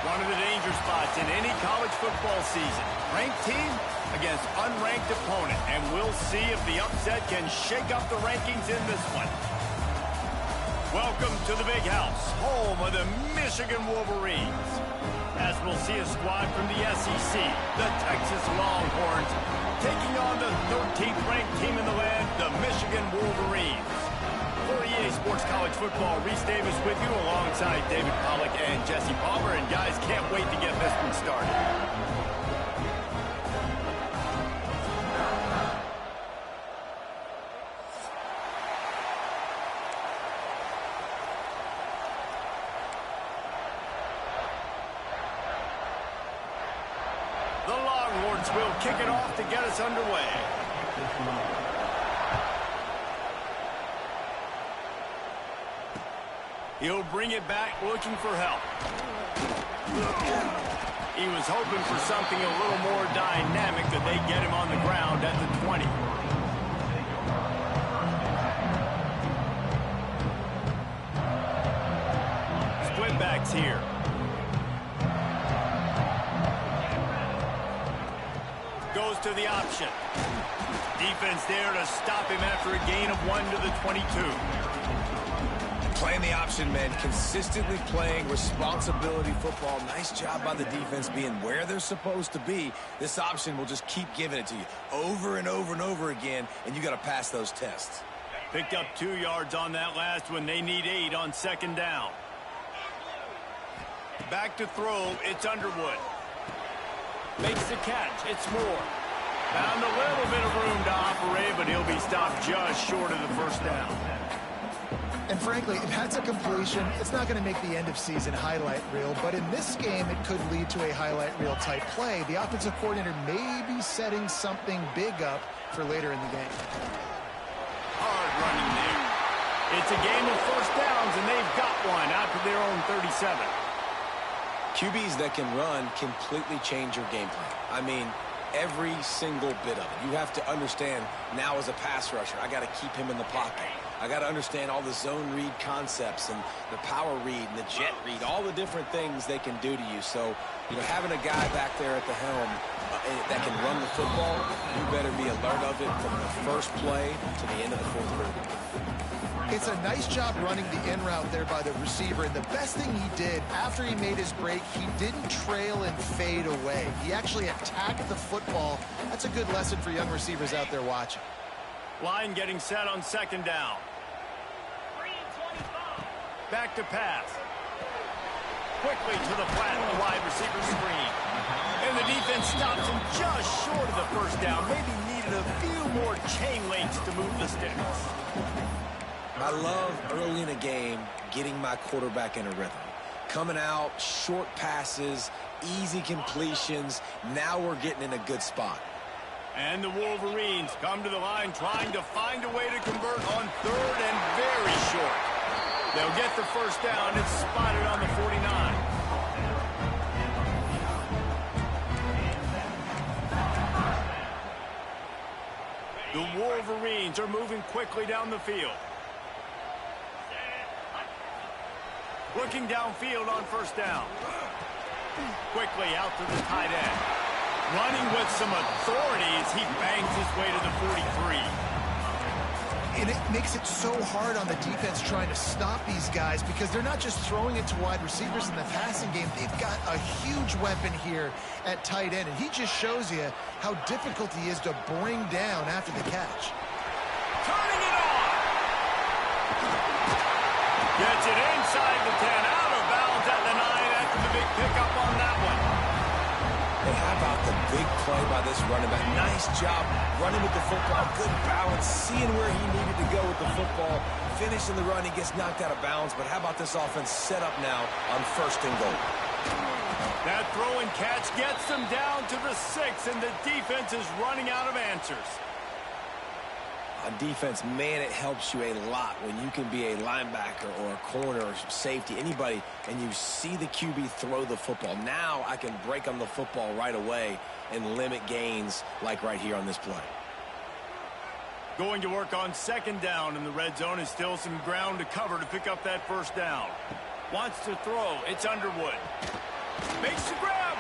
One of the danger spots in any college football season. Ranked team against unranked opponent. And we'll see if the upset can shake up the rankings in this one. Welcome to the Big House, home of the Michigan Wolverines. As we'll see a squad from the SEC, the Texas Longhorns, taking on the 13th ranked team in the land, the Michigan Wolverines. For EA Sports College Football, Reese Davis with you alongside David Pollack and Jesse Palmer. And guys, can't wait to get this one started. The Longhorns will kick it off to get us underway. He'll bring it back looking for help. He was hoping for something a little more dynamic that they get him on the ground at the 20. Split backs here. Goes to the option. Defense there to stop him after a gain of 1 to the 22. Playing the option, man. Consistently playing responsibility football. Nice job by the defense being where they're supposed to be. This option will just keep giving it to you over and over and over again, and you got to pass those tests. Picked up 2 yards on that last one. They need 8 on second down. Back to throw. It's Underwood. Makes the catch. It's Moore. Found a little bit of room to operate, but he'll be stopped just short of the first down. And frankly, if that's a completion, it's not going to make the end-of-season highlight reel. But in this game, it could lead to a highlight reel-type play. The offensive coordinator may be setting something big up for later in the game. Hard running there. It's a game of first downs, and they've got one after their own 37. QBs that can run completely change your game plan. I mean, every single bit of it. You have to understand now as a pass rusher, I got to keep him in the pocket. I got to understand all the zone read concepts and the power read and the jet read, all the different things they can do to you. So, you know, having a guy back there at the helm that can run the football, you better be alert of it from the first play to the end of the fourth quarter. It's a nice job running the in route there by the receiver. And the best thing he did after he made his break, he didn't trail and fade away. He actually attacked the football. That's a good lesson for young receivers out there watching. Line getting set on second down. Back to pass. Quickly to the flat, the wide receiver screen. And the defense stops him just short of the first down. Maybe needed a few more chain links to move the sticks. I love early in a game getting my quarterback in a rhythm. Coming out, short passes, easy completions. Now we're getting in a good spot. And the Wolverines come to the line trying to find a way to convert on third and very short. They'll get the first down. It's spotted on the 49. The Wolverines are moving quickly down the field. Looking downfield on first down. Quickly out to the tight end. Running with some authority as he bangs his way to the 43. And it makes it so hard on the defense trying to stop these guys because they're not just throwing it to wide receivers in the passing game. They've got a huge weapon here at tight end. And he just shows you how difficult he is to bring down after the catch. Turning it on. Gets it inside the 10. Out of bounds at the 9 after the big pickup on that one. Hey, how about the big play by this running back? Nice job running with the football. Good balance, seeing where he needed to go with the football. Finishing the run, he gets knocked out of bounds. But how about this offense set up now on first and goal? That throw and catch gets them down to the 6, and the defense is running out of answers. On defense, man, it helps you a lot when you can be a linebacker or a corner or safety, anybody, and you see the QB throw the football. Now I can break on the football right away and limit gains like right here on this play. Going to work on second down in the red zone, and still some ground to cover to pick up that first down. Wants to throw. It's Underwood. Makes the grab.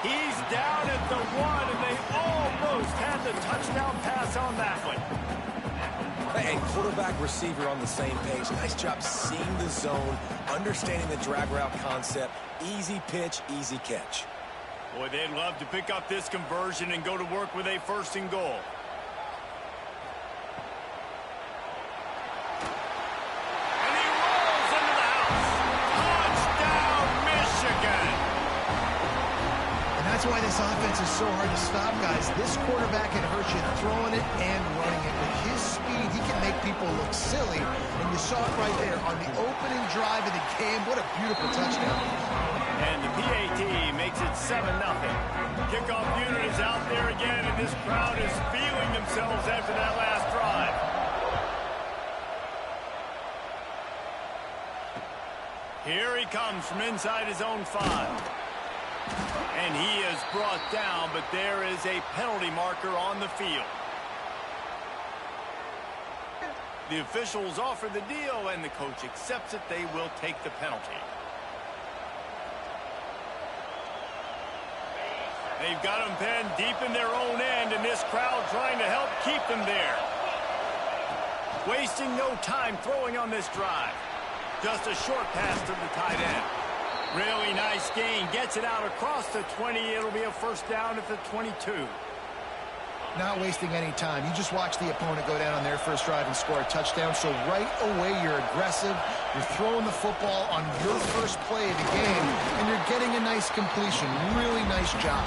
He's down at the 1, and they almost had the touchdown pass on that one. And quarterback receiver on the same page. Nice job seeing the zone, understanding the drag route concept. Easy pitch, easy catch. Boy, they'd love to pick up this conversion and go to work with a 1st and goal. And he rolls into the house. Touchdown, Michigan. And that's why this offense is so hard to stop, guys. This quarterback can hurt you throwing it and running it. With his speed, he can make people look silly. And you saw it right there on the opening drive of the game. What a beautiful touchdown. And the PAT makes it 7-0. Kickoff unit is out there again, and this crowd is feeling themselves after that last drive. Here he comes from inside his own 5. And he is brought down, but there is a penalty marker on the field. The officials offer the deal, and the coach accepts it. They will take the penalty. They've got them pinned deep in their own end, and this crowd trying to help keep them there. Wasting no time throwing on this drive. Just a short pass to the tight end. Really nice gain. Gets it out across the 20. It'll be a 1st down at the 22. Not wasting any time. You just watch the opponent go down on their first drive and score a touchdown. So right away, you're aggressive. You're throwing the football on your first play of the game, and you're getting a nice completion. Really nice job.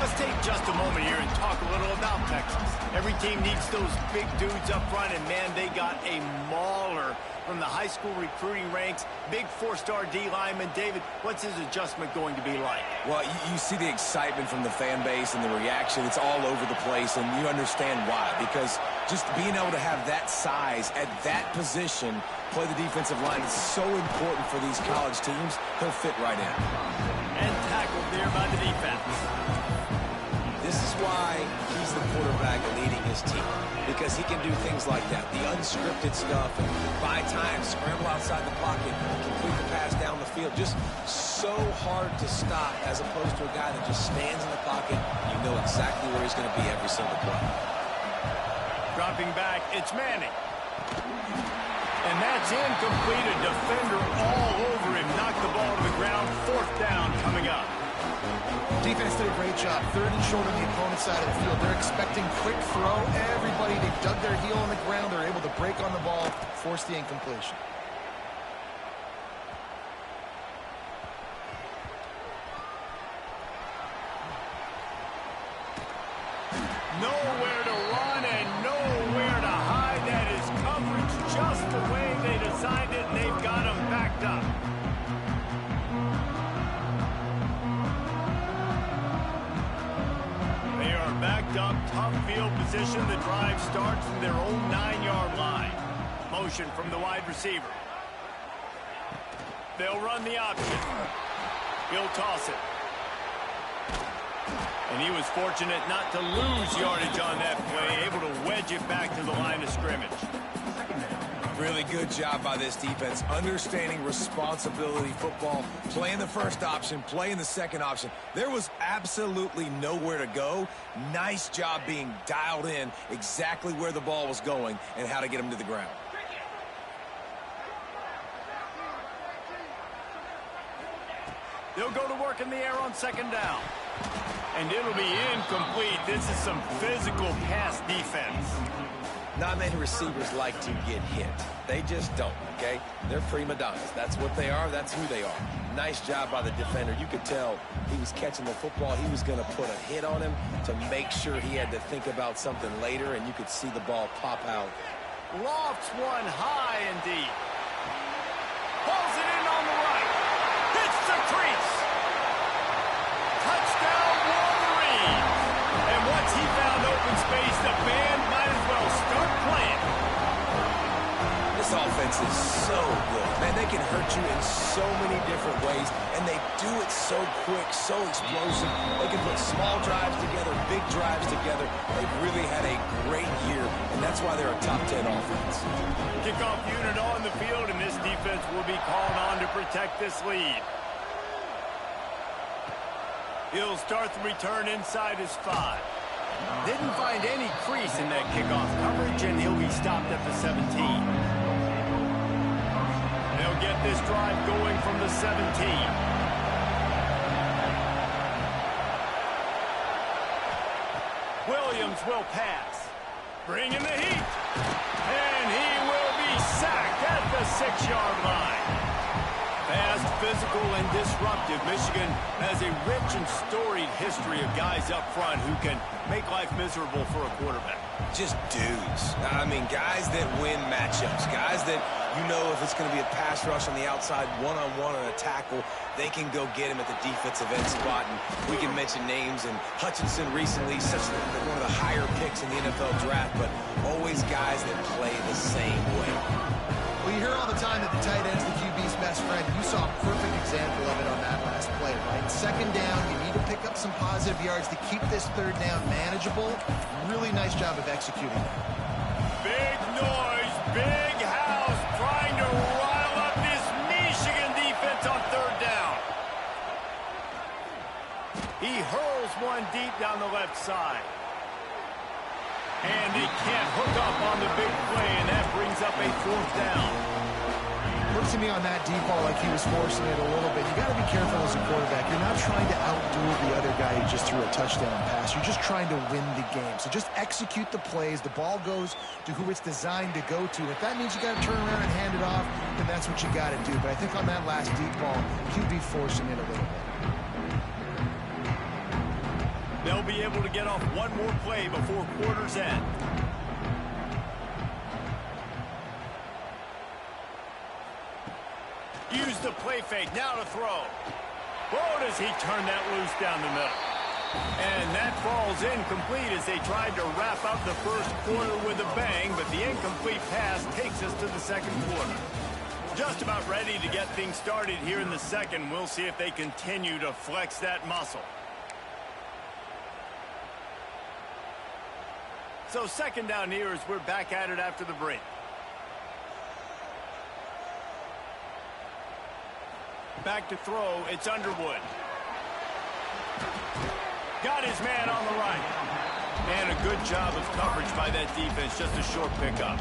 Let's take just a moment here and talk a little about Texas. Every team needs those big dudes up front, and man, they got a mauler from the high school recruiting ranks. Big 4-star D lineman. David, what's his adjustment going to be like? Well, you see the excitement from the fan base and the reaction. It's all over the place, and you understand why. Because just being able to have that size at that position, play the defensive line, is so important for these college teams. He'll fit right in. And tackled there by the defense. This is why he's the quarterback leading his team, because he can do things like that, the unscripted stuff, and buy time, scramble outside the pocket, complete the pass down the field. Just so hard to stop, as opposed to a guy that just stands in the pocket. You know exactly where he's going to be every single play. Dropping back, it's Manning. And that's incomplete. A defender all over him. Knocked the ball to the ground. 4th down coming up. Defense did a great job. 3rd and short on the opponent's side of the field. They're expecting quick throw. Everybody, they dug their heel on the ground. They're able to break on the ball, force the incompletion. Nowhere to run and nowhere to hide. That is coverage just the way they designed it, and they've got them backed up. They are backed up, tough field position. The drive starts from their own 9-yard line. Motion from the wide receiver. They'll run the option. He'll toss it. And he was fortunate not to lose yardage on that play, able to wedge it back to the line of scrimmage. Really good job by this defense, understanding responsibility football, playing the first option, playing the second option. There was absolutely nowhere to go. Nice job being dialed in exactly where the ball was going and how to get him to the ground. They'll go to work in the air on second down. And it'll be incomplete. This is some physical pass defense. Not many receivers like to get hit. They just don't, okay? They're prima donnas. That's what they are. That's who they are. Nice job by the defender. You could tell he was catching the football. He was going to put a hit on him to make sure he had to think about something later, and you could see the ball pop out. Lofts one high and deep. Pulls it in on the right. Hits the crease. Touchdown, Wolverines. And once he found open space, the band might as well start playing. This offense is so good. Man, they can hurt you in so many different ways, and they do it so quick, so explosive. They can put small drives together, big drives together. They've really had a great year That's why they're a top 10 offense. Kickoff unit on the field, and this defense will be called on to protect this lead. He'll start the return inside his 5. Didn't find any crease in that kickoff coverage, and he'll be stopped at the 17. They'll get this drive going from the 17. Williams will pass. Bringing the heat. And he will be sacked at the 6-yard line. Fast, physical, and disruptive, Michigan has a rich and storied history of guys up front who can make life miserable for a quarterback. Just dudes. I mean, guys that win matchups. Guys that, you know, if it's going to be a pass rush on the outside, one-on-one on a tackle, they can go get him at the defensive end spot. And we can mention names, and Hutchinson recently, one of the higher picks in the NFL draft, but always guys that play the same way. Well, you hear all the time that the tight end's the QB's best friend. You saw a perfect example of it on that last play, right? Second down, you need to pick up some positive yards to keep this third down manageable. Really nice job of executing that. Big noise, big house, trying to rile up this Michigan defense on third down. He hurls one deep down the left side. And he can't hook up on the big play, and that brings up a 4th down. Looked to me on that deep ball like he was forcing it a little bit. You got to be careful as a quarterback. You're not trying to outdo the other guy who just threw a touchdown pass. You're just trying to win the game. So just execute the plays. The ball goes to who it's designed to go to. If that means you got to turn around and hand it off, then that's what you got to do. But I think on that last deep ball, QB forcing it a little bit. They'll be able to get off one more play before quarter's end. Use the play fake, now to throw. Whoa, does he turn that loose down the middle. And that falls incomplete as they tried to wrap up the first quarter with a bang, but the incomplete pass takes us to the second quarter. Just about ready to get things started here in the second. We'll see if they continue to flex that muscle. So second down here as we're back at it after the break. Back to throw, it's Underwood. Got his man on the right. And a good job of coverage by that defense, just a short pickup.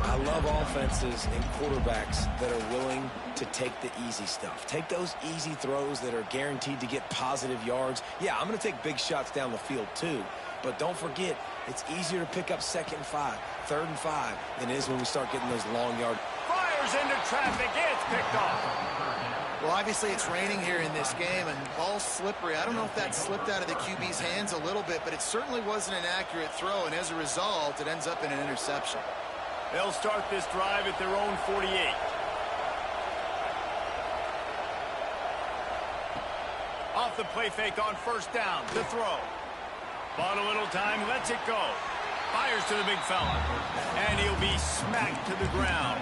I love offenses and quarterbacks that are willing to take the easy stuff. Take those easy throws that are guaranteed to get positive yards. Yeah, I'm going to take big shots down the field too. But don't forget, it's easier to pick up 2nd and 5, 3rd and 5 than it is when we start getting those long yards. Fires into traffic, it's picked off. Well, obviously it's raining here in this game, and ball's slippery. I don't know if that slipped out of the QB's hands a little bit, but it certainly wasn't an accurate throw, and as a result, it ends up in an interception. They'll start this drive at their own 48. Off the play fake on first down, the throw. Bought a little time, lets it go. Fires to the big fella. And he'll be smacked to the ground.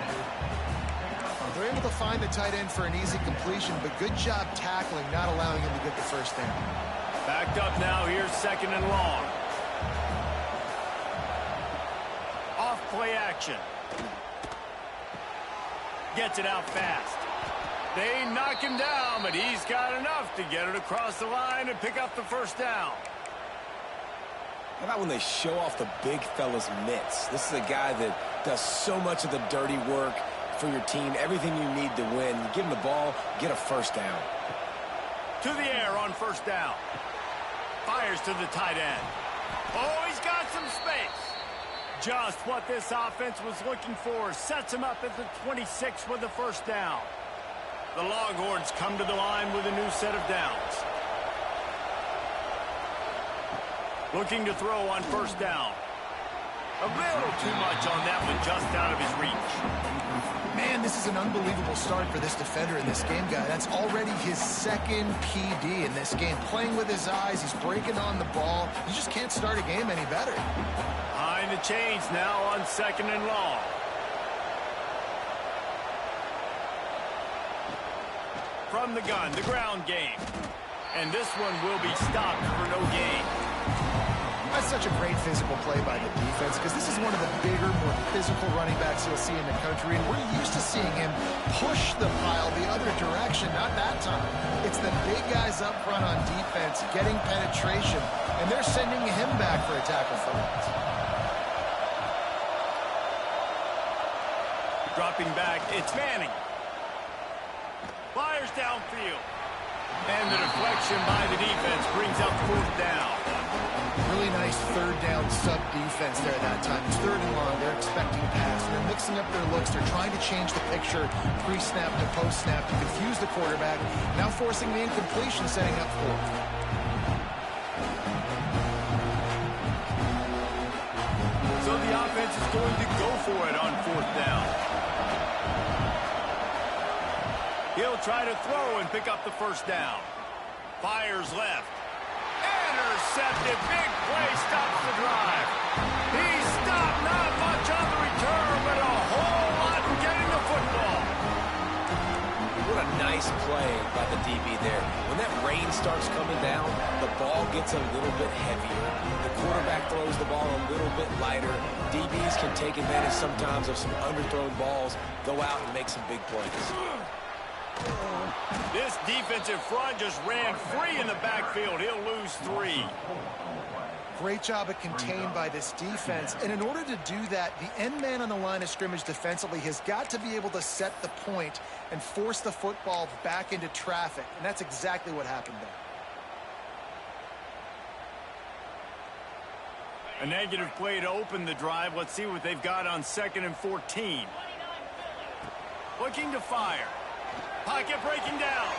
They're able to find the tight end for an easy completion, but good job tackling, not allowing him to get the first down. Backed up now, here's 2nd and long. Off play action. Gets it out fast. They knock him down, but he's got enough to get it across the line and pick up the first down. How about when they show off the big fella's mitts? This is a guy that does so much of the dirty work for your team, everything you need to win. You give him the ball, get a first down. To the air on first down. Fires to the tight end. Oh, he's got some space. Just what this offense was looking for. Sets him up at the 26 with the first down. The Longhorns come to the line with a new set of downs. Looking to throw on first down. A little too much on that one, just out of his reach. Man, this is an unbelievable start for this defender in this game, guy. That's already his 2nd PD in this game. Playing with his eyes, he's breaking on the ball. You just can't start a game any better. Behind the chains now on 2nd and long. From the gun, the ground game. And this one will be stopped for no gain. That's such a great physical play by the defense because this is one of the bigger, more physical running backs you'll see in the country, and we're used to seeing him push the pile the other direction. Not that time. It's the big guys up front on defense getting penetration, and they're sending him back for a tackle for loss. Dropping back, it's Manning. Fires downfield. And the deflection by the defense brings up 4th down. Really nice third down sub defense there that time. It's 3rd and long. They're expecting pass. And they're mixing up their looks. They're trying to change the picture pre-snap to post-snap to confuse the quarterback. Now forcing the incompletion, setting up 4th. So the offense is going to go for it on 4th down. He'll try to throw and pick up the 1st down. Fires left. Intercepted. Big play stops the drive. He stopped. Not much on the return, but a whole lot in getting the football. What a nice play by the DB there. When that rain starts coming down, the ball gets a little bit heavier. The quarterback throws the ball a little bit lighter. DBs can take advantage sometimes of some underthrown balls, go out and make some big plays. This defensive front just ran free in the backfield. He'll lose 3. Great job at contained by this defense. And in order to do that, the end man on the line of scrimmage defensively has got to be able to set the point and force the football back into traffic. And that's exactly what happened there. A negative play to open the drive. Let's see what they've got on 2nd and 14. Looking to fire. Pocket breaking down.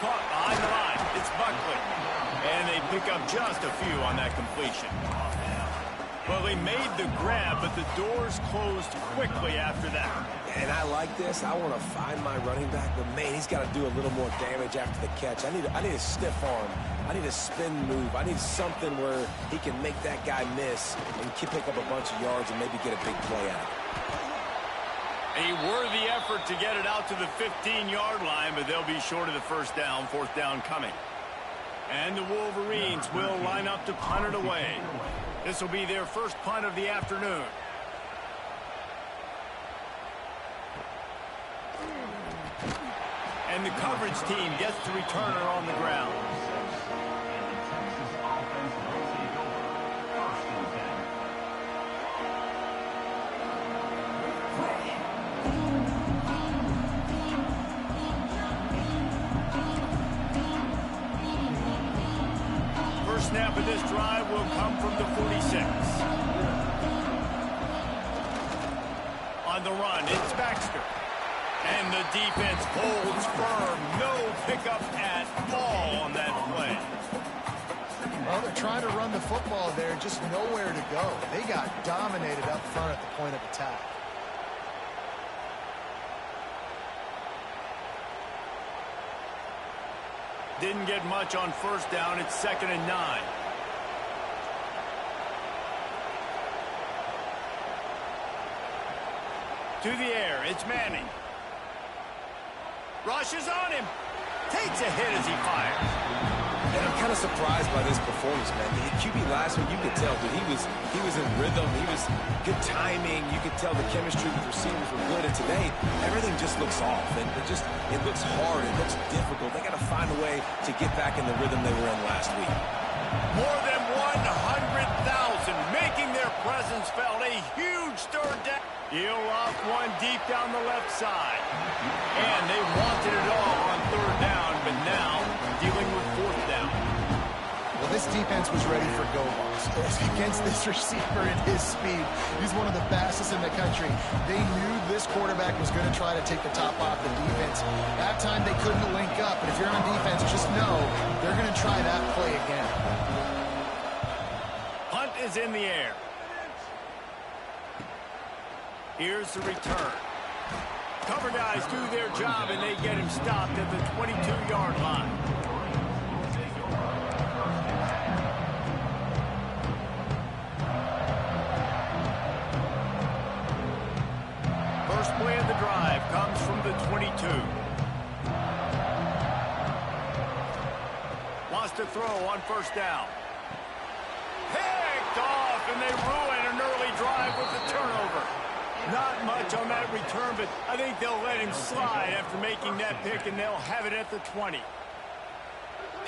Caught behind the line. It's Buckley. And they pick up just a few on that completion. Well, they made the grab, but the doors closed quickly after that. And I like this. I want to find my running back, but man, he's got to do a little more damage after the catch. I need a stiff arm. I need a spin move. I need something where he can make that guy miss and pick up a bunch of yards and maybe get a big play out of it. A worthy effort to get it out to the 15-yard line, but they'll be short of the 1st down. 4th down coming. And the Wolverines will line up to punt it away. This will be their first punt of the afternoon. And the coverage team gets the returner on the ground. Snap of this drive will come from the 46. On the run, it's Baxter. And the defense holds firm. No pickup at all on that play. Well, they're trying to run the football there, just nowhere to go. They got dominated up front at the point of attack. Didn't get much on 1st down. It's 2nd and 9. To the air. It's Manning. Rushes on him. Takes a hit as he fires. And I'm kind of surprised by this performance, man. The QB last week, you could tell, dude, he was in rhythm. He was good timing. You could tell the chemistry with receivers were good. And today, everything just looks off. And it looks hard. It looks difficult. They got to find a way to get back in the rhythm they were in last week. More than 100,000 making their presence felt. A huge 3rd down. He'll off one deep down the left side. And they wanted it all on 3rd down, but now dealing with 4th down. Well, this defense was ready for go balls. Against this receiver at his speed, he's one of the fastest in the country. They knew this quarterback was going to try to take the top off the defense. That time they couldn't link up, but if you're on defense, just know they're going to try that play again. Punt is in the air. Here's the return. Cover guys do their job, and they get him stopped at the 22-yard line. First play of the drive comes from the 22. Wants to throw on 1st down. Pick and they ruin an early drive with the turnover. Not much on that return, but I think they'll let him slide after making that pick, and they'll have it at the 20.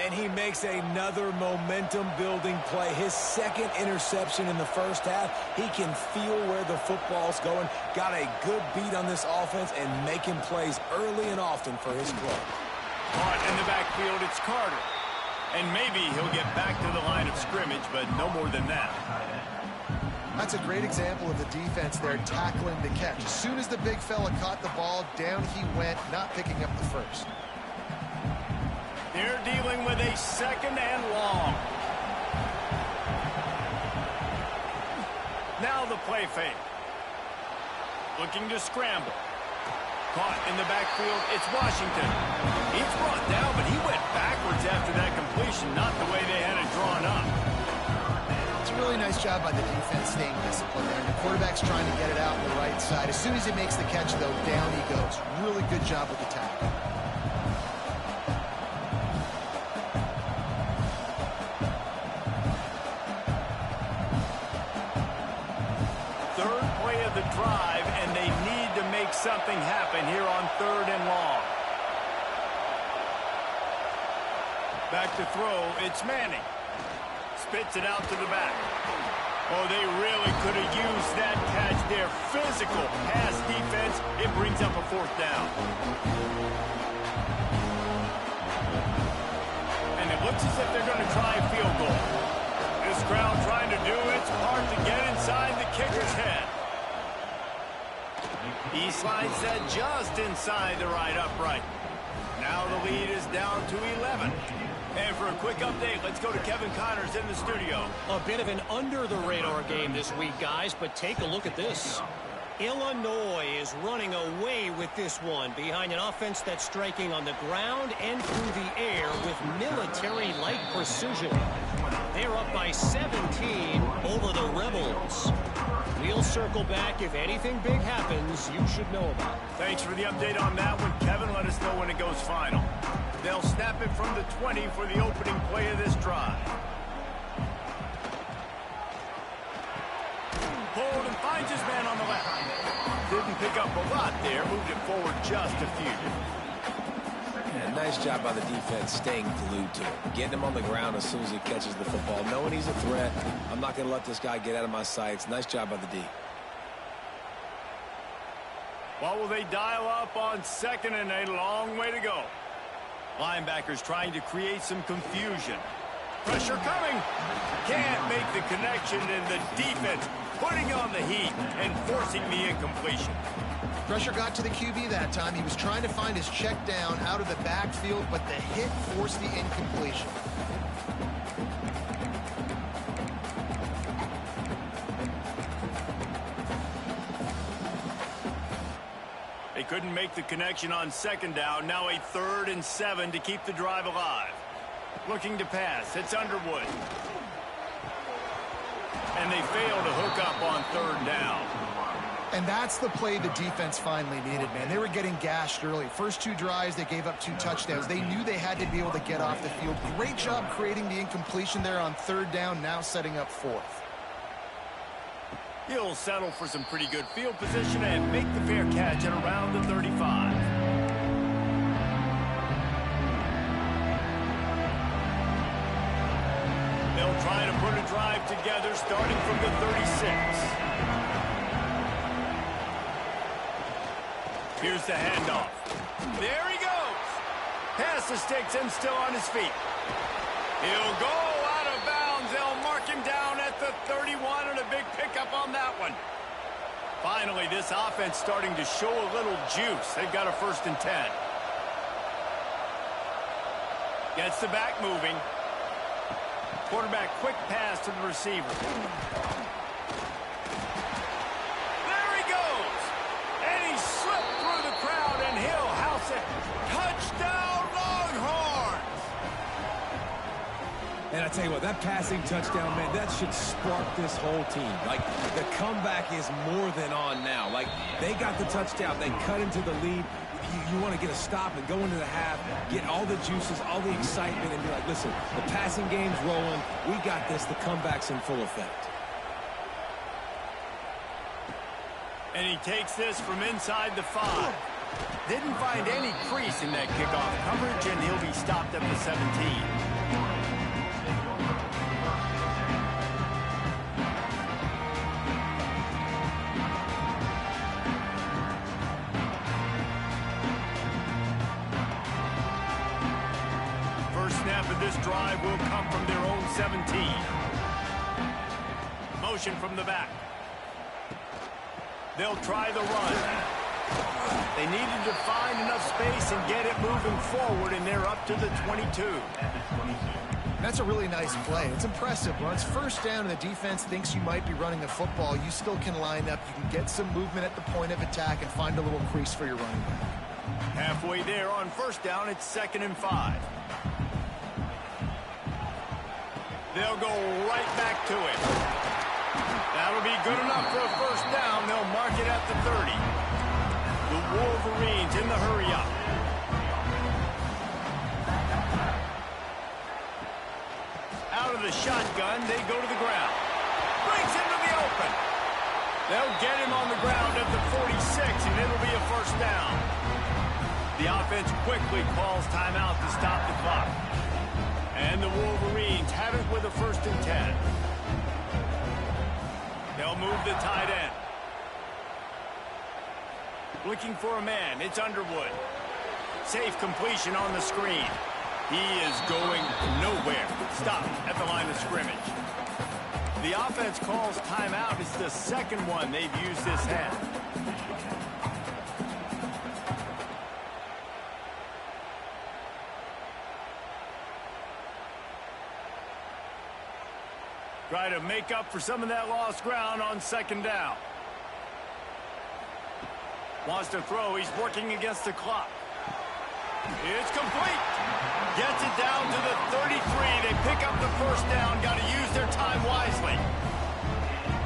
And he makes another momentum-building play. His second interception in the first half. He can feel where the football's going. Got a good beat on this offense and making plays early and often for his club. Caught in the backfield, it's Carter. And maybe he'll get back to the line of scrimmage, but no more than that. That's a great example of the defense there tackling the catch. As soon as the big fella caught the ball, down he went, not picking up the first. They're dealing with a second and long. Now the play fake. Looking to scramble. Caught in the backfield, it's Washington. He's brought down, but he went backwards after that completion, not the way they had it drawn up. It's a really nice job by the defense staying disciplined there. The quarterback's trying to get it out on the right side. As soon as he makes the catch, though, down he goes. Really good job with the tackle. Third play of the drive, and they need to make something happen here on 3rd and long. Back to throw, it's Manning. Spits it out to the back. Oh, they really could have used that catch there. Physical pass defense. It brings up a 4th down. And it looks as if they're going to try a field goal. This crowd trying to do its part to get inside the kicker's head. He slides that just inside the right upright. Now the lead is down to 11. And for a quick update, let's go to Kevin Connors in the studio. A bit of an under-the-radar game this week, guys, but take a look at this. Illinois is running away with this one behind an offense that's striking on the ground and through the air with military-like precision. They're up by 17 over the Rebels. We'll circle back. If anything big happens, you should know about it. Thanks for the update on that one, Kevin. Let us know when it goes final. They'll snap it from the 20 for the opening play of this drive. Hold and finds his man on the left. Didn't pick up a lot there. Moved it forward just a few. Yeah, nice job by the defense staying glued to it. Getting him on the ground as soon as he catches the football. Knowing he's a threat. I'm not going to let this guy get out of my sights. Nice job by the D. What will they dial up on 2nd and a long way to go? Linebackers trying to create some confusion. Pressure coming. Can't make the connection, and the defense putting on the heat and forcing the incompletion. Pressure got to the QB that time. He was trying to find his check down out of the backfield, but the hit forced the incompletion. They couldn't make the connection on 2nd down. Now a 3rd and 7 to keep the drive alive. Looking to pass. It's Underwood. And they fail to hook up on 3rd down. And that's the play the defense finally needed, man. They were getting gashed early. First 2 drives, they gave up 2 touchdowns. They knew they had to be able to get off the field. Great job creating the incompletion there on 3rd down, now setting up 4th. He'll settle for some pretty good field position and make the fair catch at around the 35. They'll try to put a drive together starting from the 36. Here's the handoff. There he goes. Pass the sticks and still on his feet. He'll go out of bounds. They'll mark him down at the 31 and a big pickup on that one. Finally, this offense starting to show a little juice. They've got a 1st and 10. Gets the back moving. Quarterback quick pass to the receiver. There he goes. And he slipped through the crowd and he'll house it. Touchdown Longhorns. And I tell you what, that passing touchdown, man, that should spark this whole team. Like, the comeback is more than on now. Like, they got the touchdown. They cut into the lead. You want to get a stop and go into the half, get all the juices, all the excitement, and be like, listen, the passing game's rolling. We got this. The comeback's in full effect. And he takes this from inside the 5. Didn't find any crease in that kickoff coverage, and he'll be stopped at the 17. First snap of this drive will come from their own 17. Motion from the back. They'll try the run. They needed to find enough space and get it moving forward, and they're up to the 22. That's a really nice play. It's impressive. When it's first down and the defense thinks you might be running the football, you still can line up. You can get some movement at the point of attack and find a little crease for your running back. Halfway there on first down, it's 2nd and 5. They'll go right back to it. That'll be good enough for a first down. They'll mark it at the 30. The Wolverines in the hurry-up. Out of the shotgun, they go to the ground. Brings into the open. They'll get him on the ground at the 46, and it'll be a first down. The offense quickly calls timeout to stop the clock. And the Wolverines have it with a 1st and 10. They'll move the tight end. Looking for a man. It's Underwood. Safe completion on the screen. He is going nowhere. Stopped at the line of scrimmage. The offense calls timeout. It's the second one they've used this half. Try to make up for some of that lost ground on 2nd down. Wants to throw. He's working against the clock. It's complete. Gets it down to the 33. They pick up the first down. Got to use their time wisely.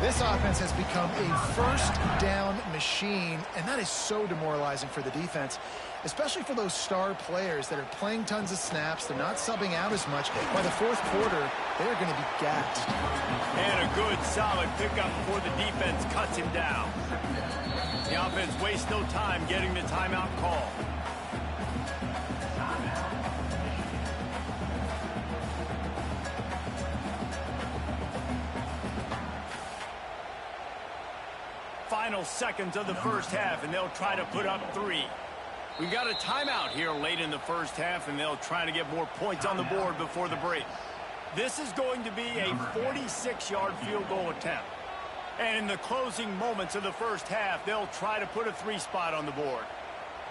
This offense has become a first down machine, and that is so demoralizing for the defense, especially for those star players that are playing tons of snaps. They're not subbing out as much. By the 4th quarter, they're going to be gassed. And a good, solid pickup before the defense cuts him down. The offense wastes no time getting the timeout call. Final seconds of the first half, and they'll try to put up 3. We've got a timeout here late in the first half, and they'll try to get more points on the board before the break. This is going to be a 46-yard field goal attempt. And in the closing moments of the first half, they'll try to put a 3 spot on the board.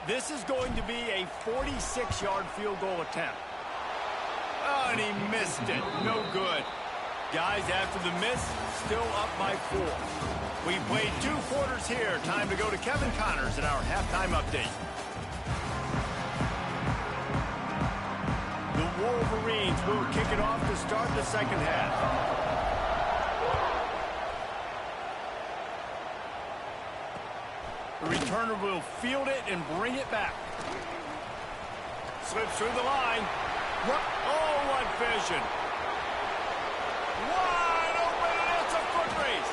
This is going to be a 46-yard field goal attempt. Oh, and he missed it. No good. Guys, after the miss, still up by 4. We played 2 quarters here. Time to go to Kevin Connors in our halftime update. The Wolverines will kick it off to start the second half. The returner will field it and bring it back. Slips through the line. Oh, what vision. Wide open, and it's a foot race.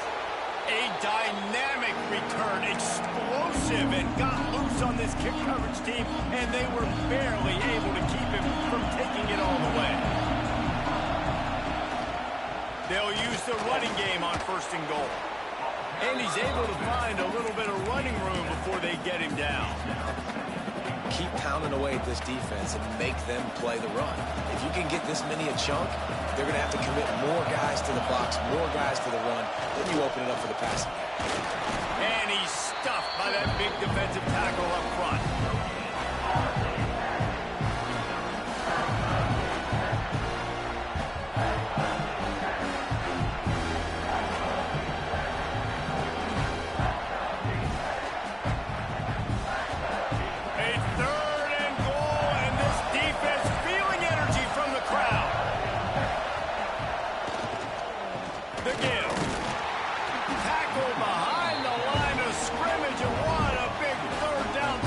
A dynamic return, explosive, and got loose on this kick coverage team, and they were barely able to keep him from taking it all the way. They'll use the running game on 1st and goal. And he's able to find a little bit of running room before they get him down. Keep pounding away at this defense and make them play the run. If you can get this many a chunk, they're going to have to commit more guys to the box, more guys to the run. Then you open it up for the passing. And he's stuffed by that big defensive tackle up front. Tackle behind the line of scrimmage, and what a big 3rd down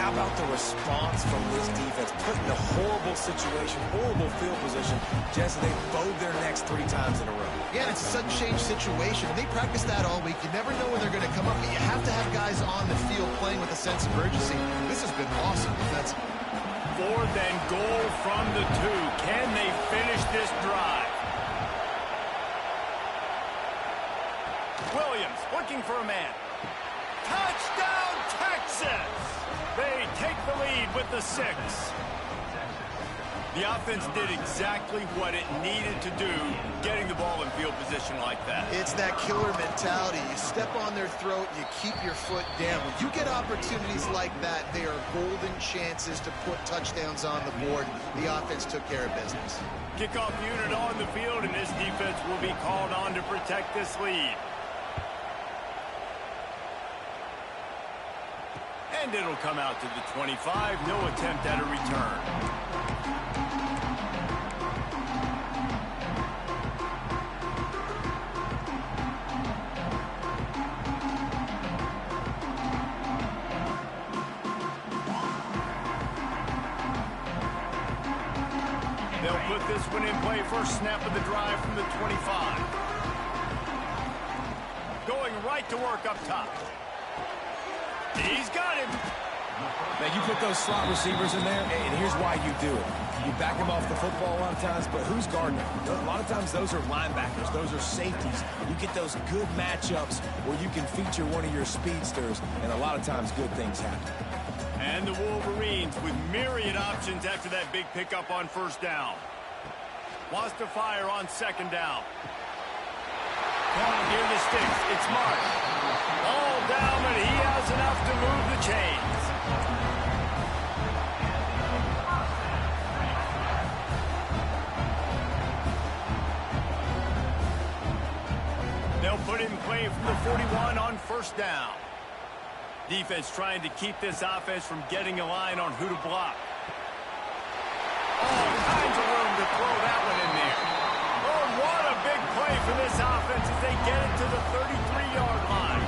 how about the response from this defense? Put in a horrible situation, horrible field position, just as they bowed their necks 3 times in a row. Yeah, and it's a sudden change situation. And they practice that all week. You never know when they're going to come up, but you have to have guys on the field playing with a sense of urgency. This has been awesome defensively. 4th and goal from the 2. Can they finish this drive? Williams looking for a man. Touchdown, Texas! They take the lead with the 6. The offense did exactly what it needed to do, getting the ball in field position like that. It's that killer mentality. You step on their throat, you keep your foot down. When you get opportunities like that, they are golden chances to put touchdowns on the board. The offense took care of business. Kickoff unit on the field, and this defense will be called on to protect this lead. And it'll come out to the 25. No attempt at a return. They'll put this one in play. First snap of the drive from the 25. Going right to work up top. He's got him. Now, you put those slot receivers in there, and here's why you do it. You back them off the football a lot of times, but who's guarding them? A lot of times those are linebackers. Those are safeties. You get those good matchups where you can feature one of your speedsters, and a lot of times good things happen. And the Wolverines with myriad options after that big pickup on first down. Wants to fire on second down. Caught near the sticks. It's Mark. All down, but he has enough to move the chains. They'll put it in play from the 41 on first down. Defense trying to keep this offense from getting a line on who to block. All kinds of room to throw that one in there. Oh, what a big play for this offense as they get it to the 33-yard line.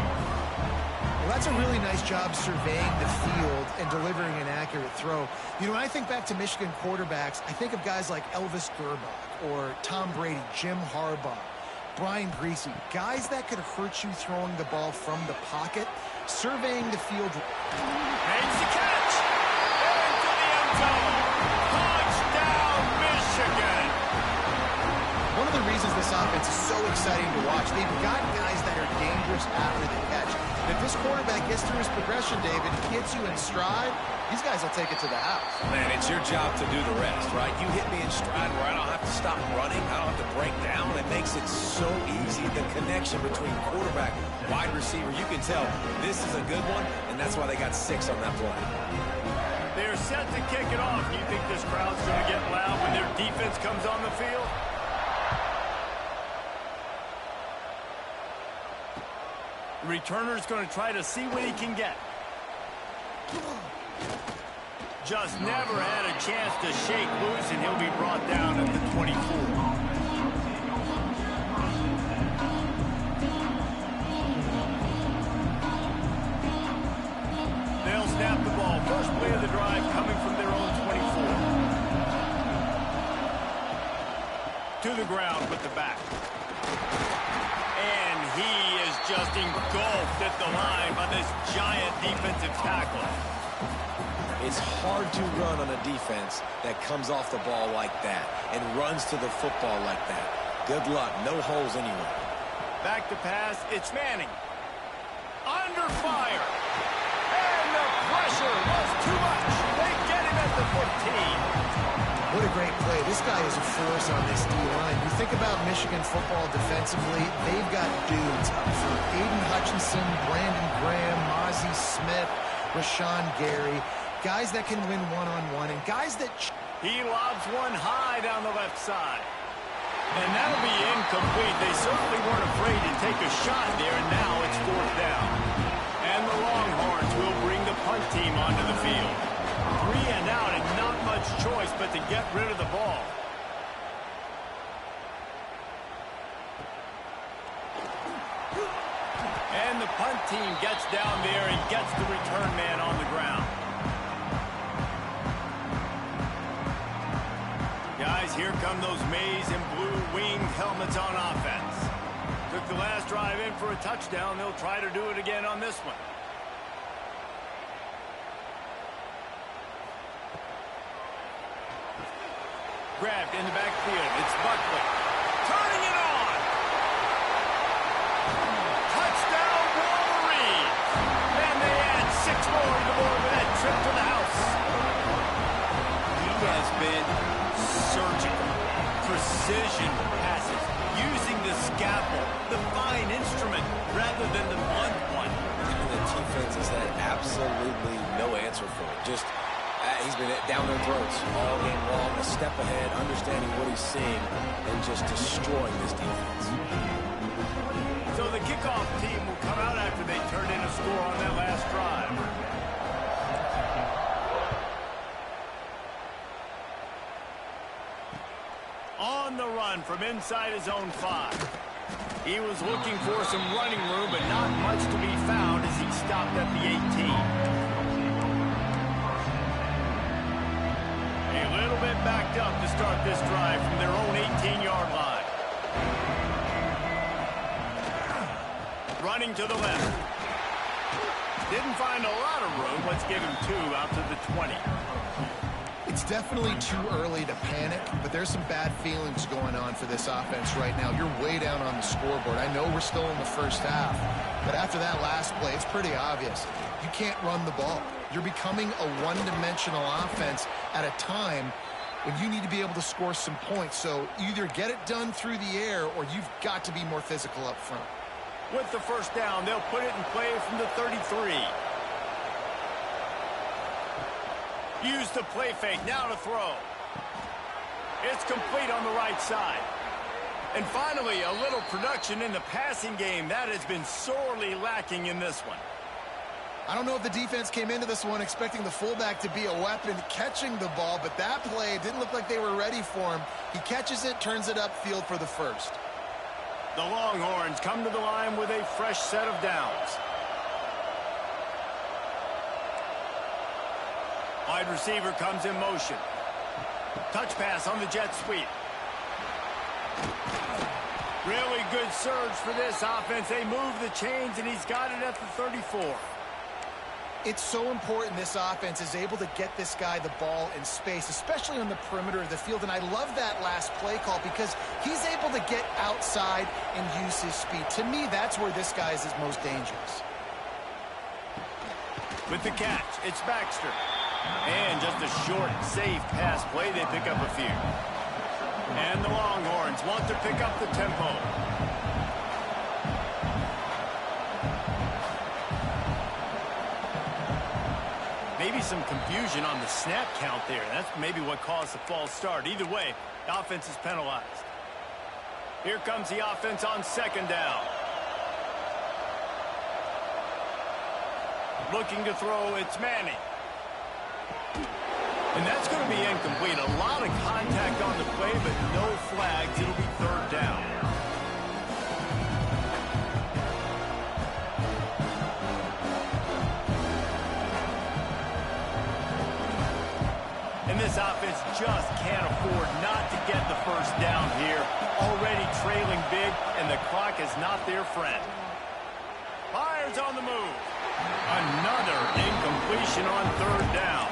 Well, that's a really nice job surveying the field and delivering an accurate throw. You know, when I think back to Michigan quarterbacks, I think of guys like Elvis Gerbach or Tom Brady, Jim Harbaugh, Brian Griese, guys that could hurt you throwing the ball from the pocket, surveying the field. Makes the catch. Into the end zone. Touchdown, Michigan. One of the reasons this offense is so exciting to watch, they've got guys that are dangerous after the catch. And if this quarterback gets through his progression, David, hits you in stride, these guys will take it to the house. Man, it's your job to do the rest, right? You hit me in stride where I don't have to stop running. I don't have to break down. It makes it so easy, the connection between quarterback, wide receiver. You can tell this is a good one, and that's why they got 6 on that play. They're set to kick it off. Do you think this crowd's going to get loud when their defense comes on the field? The returner's going to try to see what he can get. Just never had a chance to shake loose, and he'll be brought down at the 24. They'll snap the ball. First play of the drive coming from their own 24. To the ground with the back. And he is just engulfed at the line by this giant defensive tackle. It's hard to run on a defense that comes off the ball like that and runs to the football like that. Good luck. No holes anywhere. Back to pass. It's Manning. Under fire. And the pressure was too much. They get him at the 15. What a great play. This guy is a force on this D-line. You think about Michigan football defensively, they've got dudes up front. Aiden Hutchinson, Brandon Graham, Mozzie Smith, Rashawn Gary. Guys that can win one-on-one and guys that... He lobs one high down the left side. And that'll be incomplete. They certainly weren't afraid to take a shot there, and now it's 4th down. And the Longhorns will bring the punt team onto the field. 3 and out and not much choice but to get rid of the ball. And the punt team gets down there and gets the return man on the ground. here come those maize and blue winged helmets on offense. Took the last drive in for a touchdown. They'll try to do it again on this one. Grabbed in the backfield. It's Buckley. Turning it on. Touchdown, Wolverines. And they add 6 more to the board with that trip to the house. He has been surgical. Precision passes. Using the scalpel, the fine instrument, rather than the blunt one. And the defense has had absolutely no answer for it. Just he's been down their throats all game long, a step ahead, understanding what he's seeing, and just destroying this defense. So the kickoff team will come out after they turn in a score on that last drive. On the run from inside his own 5. He was looking for some running room, but not much to be found as he stopped at the 18. Bit backed up to start this drive from their own 18-yard line. Running to the left. Didn't find a lot of room. Let's give him 2 out to the 20. It's definitely too early to panic, but there's some bad feelings going on for this offense right now. You're way down on the scoreboard. I know we're still in the first half, but after that last play, it's pretty obvious. You can't run the ball. You're becoming a one-dimensional offense at a time when you need to be able to score some points. So either get it done through the air or you've got to be more physical up front. With the first down, they'll put it in play from the 33. Use the play fake, now to throw. It's complete on the right side. And finally, a little production in the passing game. That has been sorely lacking in this one. I don't know if the defense came into this one expecting the fullback to be a weapon catching the ball, but that play didn't look like they were ready for him. He catches it, turns it upfield for the first. The Longhorns come to the line with a fresh set of downs. Wide receiver comes in motion. Touch pass on the jet sweep. Really good surge for this offense. They move the chains, and he's got it at the 34. It's so important this offense is able to get this guy the ball in space, especially on the perimeter of the field. And I love that last play call because he's able to get outside and use his speed. To me, that's where this guy is his most dangerous. With the catch, it's Baxter. And just a short, safe pass play, they pick up a few. And the Longhorns want to pick up the tempo. Maybe some confusion on the snap count there. That's maybe what caused the false start. Either way, the offense is penalized. Here comes the offense on second down. Looking to throw, it's Manning. And that's going to be incomplete. A lot of contact on the play, but no flags. It'll be third down. And this offense just can't afford not to get the first down here. Already trailing big, and the clock is not their friend. Fires on the move. Another incompletion on third down.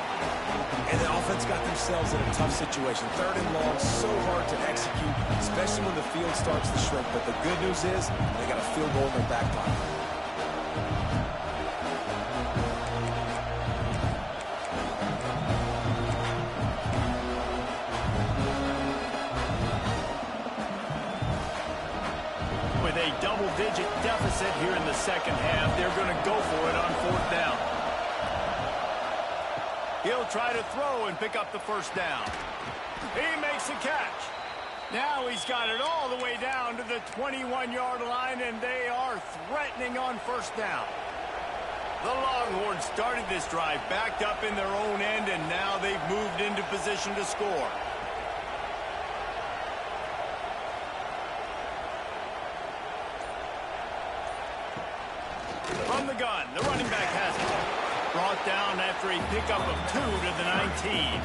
And the offense got themselves in a tough situation. Third and long, so hard to execute, especially when the field starts to shrink. But the good news is they got a field goal in their back pocket. With a double-digit deficit here in the second half, they're going to go for it on fourth down. He'll try to throw and pick up the first down. He makes a catch. Now he's got it all the way down to the 21-yard line, and they are threatening on first down. The Longhorns started this drive backed up in their own end, and now they've moved into position to score. From the gun, the running back has it. Brought down after a pickup of 2 to the 19.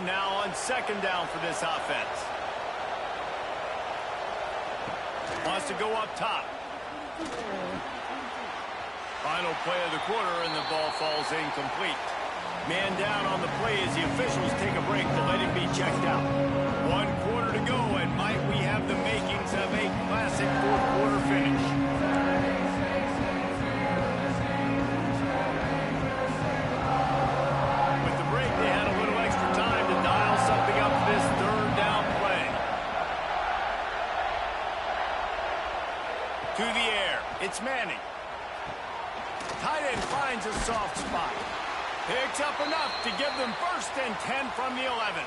now on second down for this offense. Wants to go up top. Final play of the quarter, and the ball falls incomplete. Man down on the play as the officials take a break to let him be checked out. 1 quarter to go, and might we have the makings of a classic fourth-quarter finish. With the break, they had a little extra time to dial something up for this third down play. To the air, it's Manning. Tight end finds a soft spot. Picks up enough to give them 1st and 10 from the 11.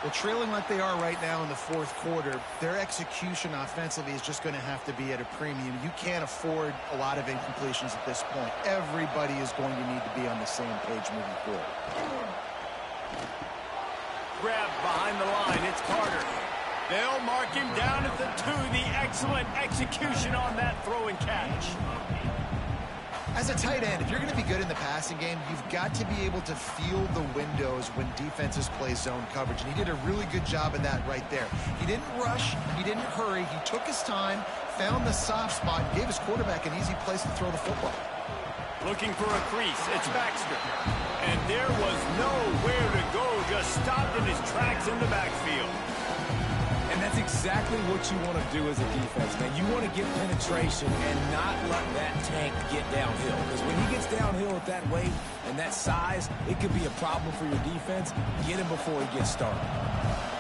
Well, trailing like they are right now in the fourth quarter, their execution offensively is just going to have to be at a premium. You can't afford a lot of incompletions at this point. Everybody is going to need to be on the same page moving forward. Grabbed behind the line, it's Carter. They'll mark him down at the 2. The excellent execution on that throw and catch. As a tight end, if you're going to be good in the passing game, you've got to be able to feel the windows when defenses play zone coverage. And he did a really good job of that right there. He didn't rush. He didn't hurry. He took his time, found the soft spot, and gave his quarterback an easy place to throw the football. Looking for a crease. It's Baxter. And there was nowhere to go. Just stopped in his tracks in the backfield. And that's exactly what you want to do as a defense, man. You want to get penetration and not let that tank get downhill. Because when he gets downhill at that weight and that size, it could be a problem for your defense. Get him before he gets started.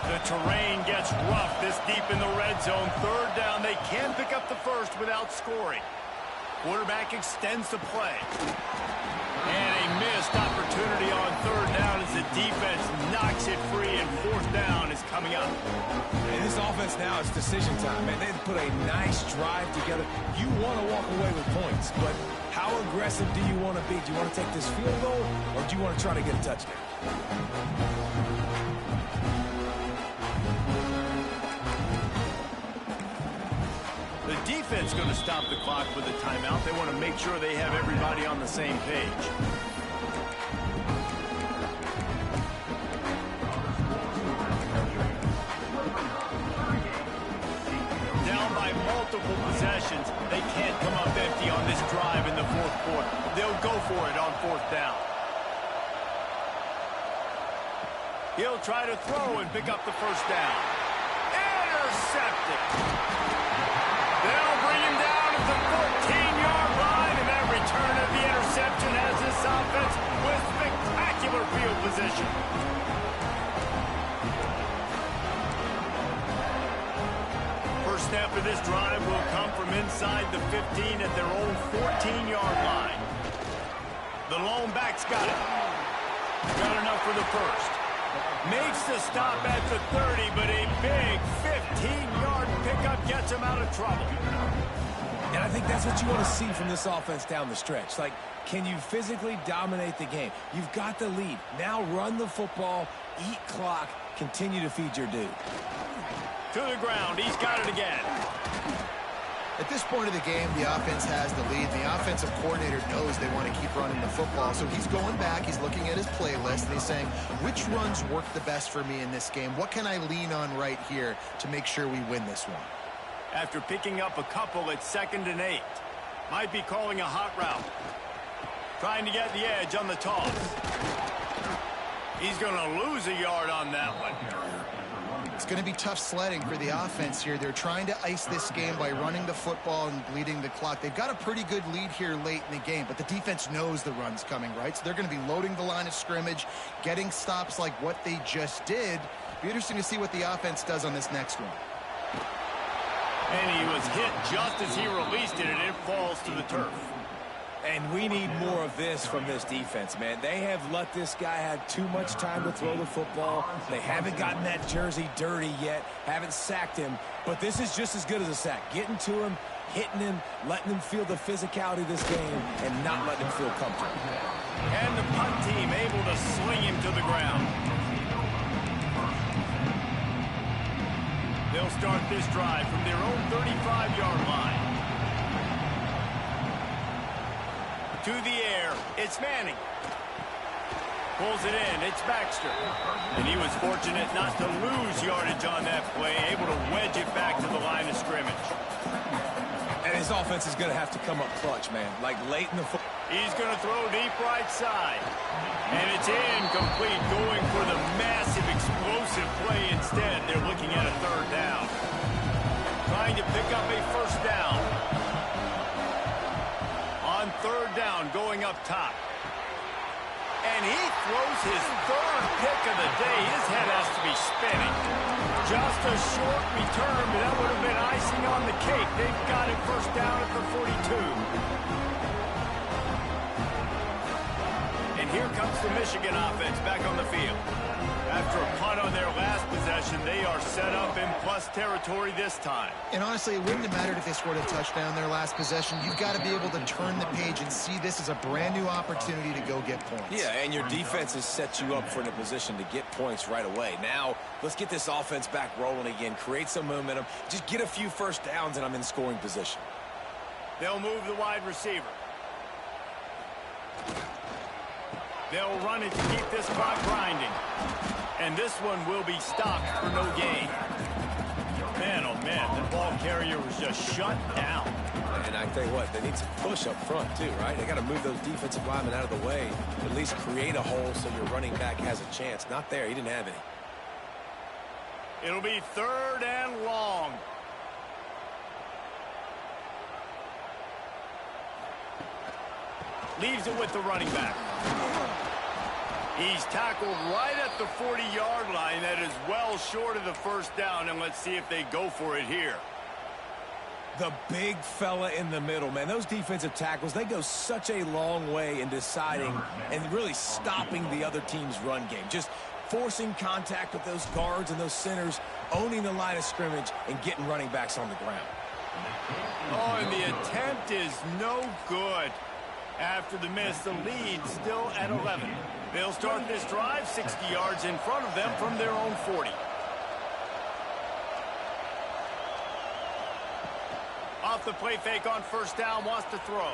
The terrain gets rough this deep in the red zone. 3rd down. They can pick up the 1st without scoring. Quarterback extends the play. And a missed opportunity on 3rd down as the defense knocks it free, and 4th down is coming up. And this offense now is decision time, man. They've put a nice drive together. You want to walk away with points, but how aggressive do you want to be? Do you want to take this field goal, or do you want to try to get a touchdown? The defense going to stop the clock with a timeout. They want to make sure they have everybody on the same page. Down by multiple possessions. They can't come up empty on this drive in the 4th quarter. They'll go for it on 4th down. He'll try to throw and pick up the 1st down. Intercepted. They'll bring him down at the 14-yard line, and that return of the interception has this offense with spectacular field position. First snap of this drive will come from inside the 15 at their own 14-yard line. The lone back's got it. Got enough for the 1st. Makes the stop at the 30, but a big 15-yard pickup gets him out of trouble. And I think that's what you want to see from this offense down the stretch. Like, can you physically dominate the game? You've got the lead. Now run the football, eat clock, continue to feed your dude. To the ground. He's got it again. At this point of the game, the offense has the lead. The offensive coordinator knows they want to keep running the football. So he's going back, he's looking at his playlist, and he's saying, which runs work the best for me in this game? What can I lean on right here to make sure we win this one? After picking up a couple at 2nd and 8. Might be calling a hot route. Trying to get the edge on the toss. He's going to lose a yard on that one. It's going to be tough sledding for the offense here. They're trying to ice this game by running the football and bleeding the clock. They've got a pretty good lead here late in the game, but the defense knows the run's coming, right? So they're going to be loading the line of scrimmage, getting stops like what they just did. Be interesting to see what the offense does on this next one. And he was hit just as he released it, and it falls to the turf. And we need more of this from this defense, man. They have let this guy have too much time to throw the football. They haven't gotten that jersey dirty yet, haven't sacked him. But this is just as good as a sack. Getting to him, hitting him, letting him feel the physicality of this game, and not letting him feel comfortable. And the punt team able to sling him to the ground. They'll start this drive from their own 35-yard line. To the air, it's Manning. Pulls it in. It's Baxter. And he was fortunate not to lose yardage on that play, able to wedge it back to the line of scrimmage. And his offense is going to have to come up clutch, man. Like late in the football. He's going to throw deep right side. And it's incomplete, going for the massive, explosive play instead. They're looking at a third down. Trying to pick up a first down. On third down, going up top. And he throws his third pick of the day. His head has to be spinning. Just a short return, but that would have been icing on the cake. They've got it first down at the 42. And here comes the Michigan offense back on the field. After a punt on their last possession, they are set up in plus territory this time. And honestly, it wouldn't have mattered if they scored a touchdown their last possession. You've got to be able to turn the page and see this as a brand new opportunity to go get points. Yeah, and your defense has set you up for a position to get points right away. Now, let's get this offense back rolling again, create some momentum, just get a few first downs, and I'm in scoring position. They'll move the wide receiver. They'll run it to keep this clock grinding. And this one will be stopped for no gain. Man, oh man, the ball carrier was just shut down. And I tell you what, they need some push up front too, right? They got to move those defensive linemen out of the way, at least create a hole so your running back has a chance. Not there, he didn't have any. It'll be third and long. Leaves it with the running back. He's tackled right at the 40-yard line. That is well short of the first down, and let's see if they go for it here. The big fella in the middle, man. Those defensive tackles, they go such a long way in deciding and really stopping the other team's run game. Just forcing contact with those guards and those centers, owning the line of scrimmage, and getting running backs on the ground. Oh, and the attempt is no good. After the miss, the lead still at 11. They'll start this drive 60 yards in front of them from their own 40. Off the play fake on first down, wants to throw.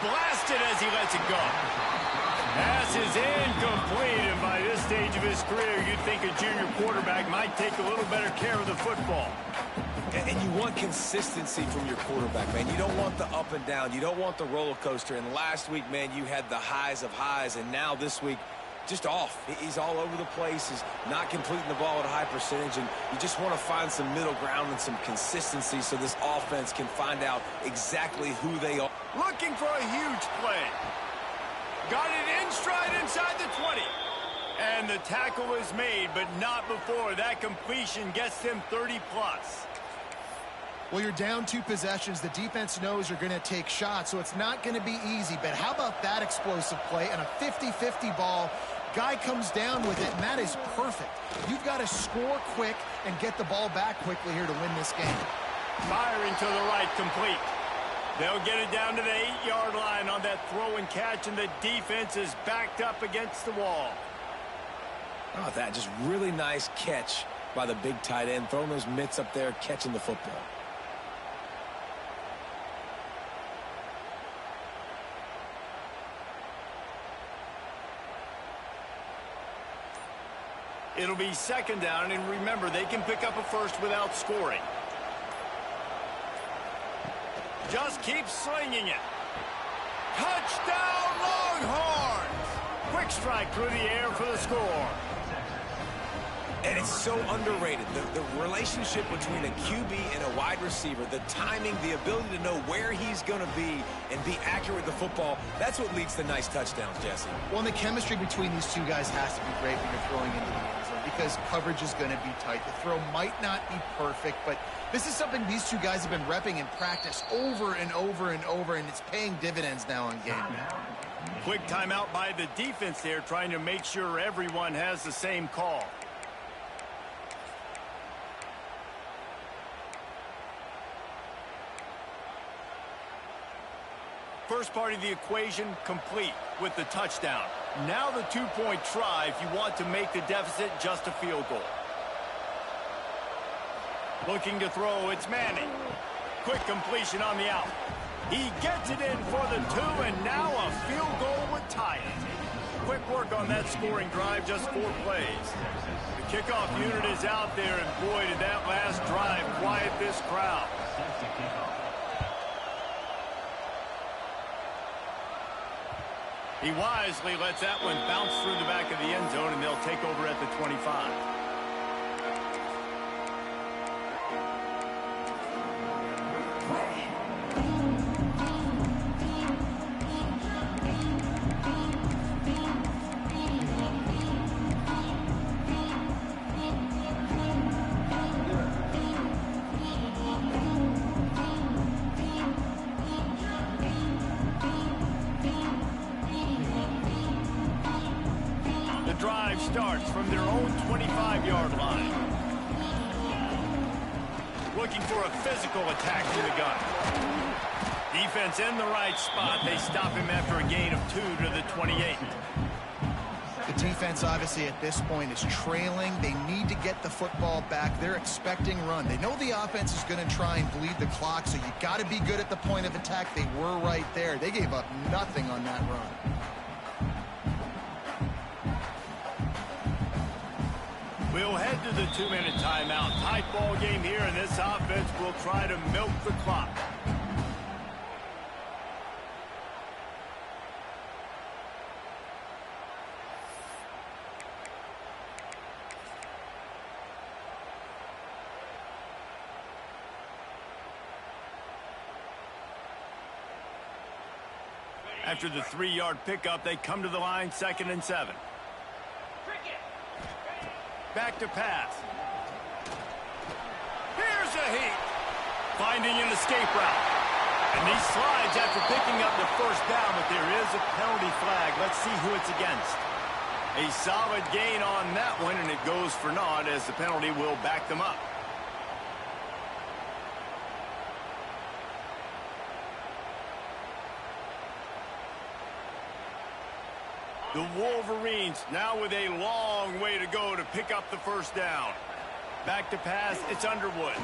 Blasted as he lets it go. Pass is incomplete, and by this stage of his career, you'd think a junior quarterback might take a little better care of the football. And you want consistency from your quarterback, man. You don't want the up and down. You don't want the roller coaster. And last week, man, you had the highs of highs, and now this week, just off. He's all over the place. He's not completing the ball at a high percentage, and you just want to find some middle ground and some consistency so this offense can find out exactly who they are. Looking for a huge play. Got it in stride inside the 20. And the tackle is made, but not before. That completion gets them 30-plus. Well, you're down 2 possessions. The defense knows you're going to take shots, so it's not going to be easy. But how about that explosive play and a 50-50 ball? Guy comes down with it, and that is perfect. You've got to score quick and get the ball back quickly here to win this game. Firing to the right, complete. They'll get it down to the 8-yard line on that throw and catch, and the defense is backed up against the wall. Oh, that just really nice catch by the big tight end, throwing those mitts up there, catching the football. It'll be second down, and remember, they can pick up a first without scoring. Just keep slinging it. Touchdown, Longhorns! Quick strike through the air for the score. And it's so underrated. The relationship between a QB and a wide receiver, the timing, the ability to know where he's going to be and be accurate with the football, that's what leads to nice touchdowns, Jesse. Well, and the chemistry between these two guys has to be great when you're throwing into the end zone because coverage is going to be tight. The throw might not be perfect, but this is something these two guys have been repping in practice over and over and over, and it's paying dividends now in game. Quick timeout by the defense there, trying to make sure everyone has the same call. First part of the equation complete with the touchdown. Now the two-point try if you want to make the deficit just a field goal. Looking to throw, it's Manning. Quick completion on the out. He gets it in for the 2, and now a field goal would tie it. quick work on that scoring drive, just 4 plays. The kickoff unit is out there, and boy, did that last drive quiet this crowd. He wisely lets that one bounce through the back of the end zone, and they'll take over at the 25. Drive starts from their own 25-yard line. Looking for a physical attack to the gun. Defense in the right spot. They stop him after a gain of 2 to the 28. The defense, obviously, at this point is trailing. They need to get the football back. They're expecting run. They know the offense is going to try and bleed the clock, so you got to be good at the point of attack. They were right there. They gave up nothing on that run. We'll head to the 2-minute timeout. Tight ball game here, and this offense will try to milk the clock. After the 3-yard pickup, they come to the line, 2nd and 7. Back to pass. Here's a heat. Finding an escape route. And he slides after picking up the first down, but there is a penalty flag. Let's see who it's against. A solid gain on that one, and it goes for naught as the penalty will back them up. The Wolverines now with a long way to go to pick up the first down. Back to pass, it's Underwood.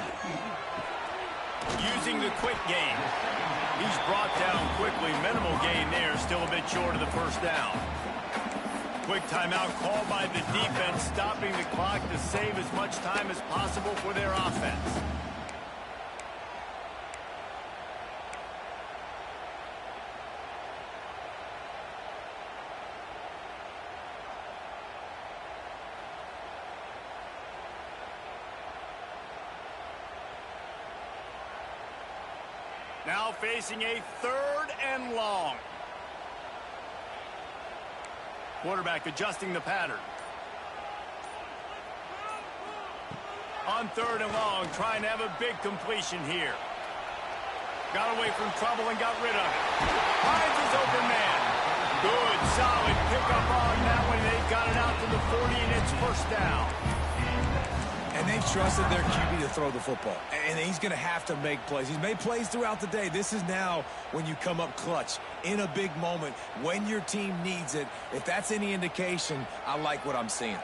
Using the quick game. He's brought down quickly. Minimal gain there, still a bit short of the first down. Quick timeout called by the defense, stopping the clock to save as much time as possible for their offense. Now facing a 3rd and long. Quarterback adjusting the pattern. On 3rd and long, trying to have a big completion here. Got away from trouble and got rid of it. Finds his open man. Good, solid pickup on that one. They've got it out to the 40, and it's first down. And they've trusted their QB to throw the football. And he's going to have to make plays. He's made plays throughout the day. This is now when you come up clutch in a big moment when your team needs it. If that's any indication, I like what I'm seeing.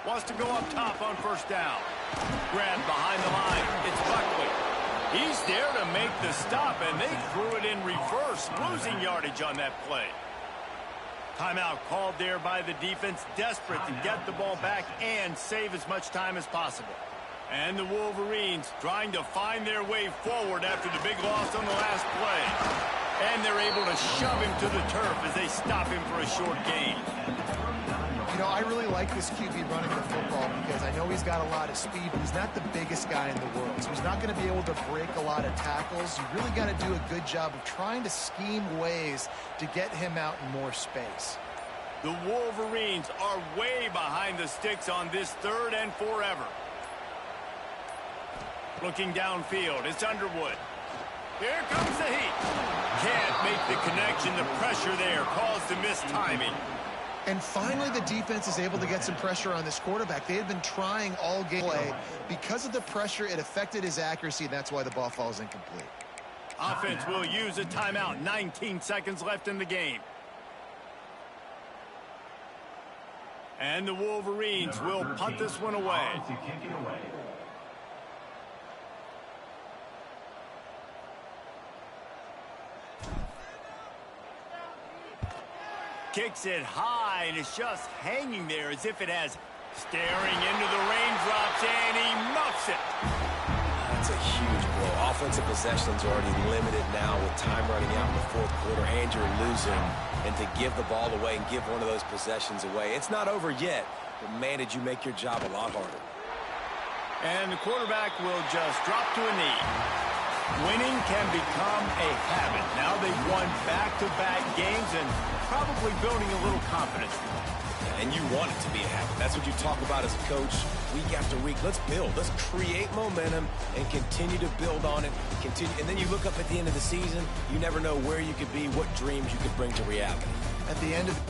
Wants to go up top on first down. Grabbed behind the line. It's Buckley. He's there to make the stop, and they threw it in reverse, losing yardage on that play. Timeout called there by the defense, desperate to get the ball back and save as much time as possible. And the Wolverines trying to find their way forward after the big loss on the last play. And they're able to shove him to the turf as they stop him for a short gain. You know, I really like this QB running the football because I know he's got a lot of speed, but he's not the biggest guy in the world. So he's not going to be able to break a lot of tackles. You really got to do a good job of trying to scheme ways to get him out in more space. The Wolverines are way behind the sticks on this 3rd and forever. Looking downfield, it's Underwood. Here comes the heat. Can't make the connection. The pressure there caused the missed timing. And finally, the defense is able to get some pressure on this quarterback. They had been trying all game play. Because of the pressure, it affected his accuracy, and that's why the ball falls incomplete. Offense will use a timeout. 19 seconds left in the game. And the Wolverines will punt this one away. Kicks it high, and it's just hanging there as if it has staring into the raindrops, and he muffs it. That's a huge blow. Offensive possession's already limited now with time running out in the fourth quarter, and you're losing. And to give the ball away and give one of those possessions away, it's not over yet, but man, did you make your job a lot harder. And the quarterback will just drop to a knee. Winning can become a habit. Now they've won back-to-back games and probably building a little confidence. And you want it to be a habit. That's what you talk about as a coach week after week. Let's build. Let's create momentum and continue to build on it. Continue, and then you look up at the end of the season, you never know where you could be, what dreams you could bring to reality. At the end of